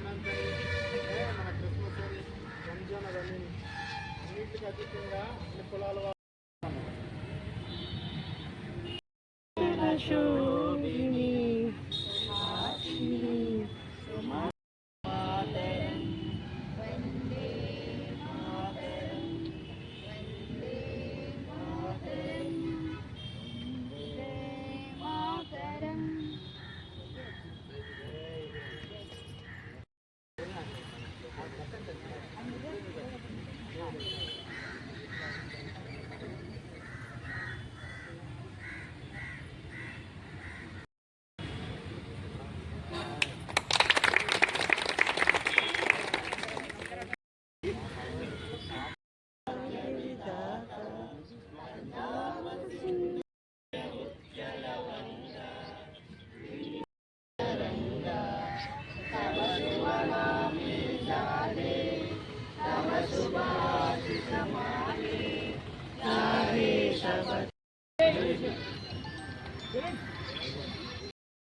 సంక్రాంతి మన క్రిస్మస్ అని రంజాన్ అవన్నీ అన్నింటికి అతీతంగా అన్ని కులాల వాళ్ళు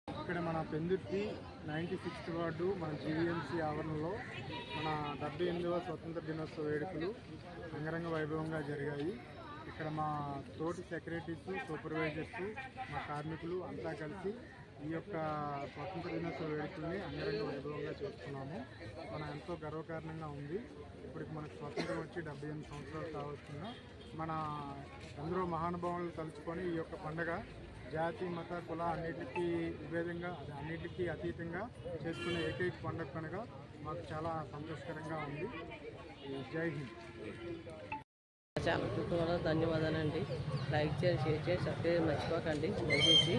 ఇక్కడ మన పెందుర్తి 96th వార్డు మన జీవీఎంసీ ఆవరణలో మన 78వ స్వతంత్ర దినోత్సవ వేడుకలు అంగరంగ వైభవంగా జరిగాయి. ఇక్కడ మా తోటి సెక్రటరీస్, సూపర్వైజర్స్, మా కార్మికులు అంతా కలిసి ఈ యొక్క స్వతంత్ర దినోత్సవ వేడుకల్ని అంగరంగ వైభవంగా చేసుకున్నాము. మన ఎంతో గర్వకారణంగా ఉంది. ఇప్పటికి మనకు స్వతంత్రం వచ్చి 78 సంవత్సరాలు కావస్తున్నా మన ఎందరో మహానుభావులను తలుచుకొని ఈ యొక్క పండుగ జాతి మత కుల అన్నిటికీ విభేదంగా అన్నిటికీ అతీతంగా చేసుకునే ఏకైక పండుగ కనుక మాకు చాలా సంతోషకరంగా ఉంది. జై హింద్. చాలా ధన్యవాదాలండి. లైక్ చేయండి, షేర్ చేయండి, సబ్స్క్రైబ్ మర్చిపోకండి దయచేసి.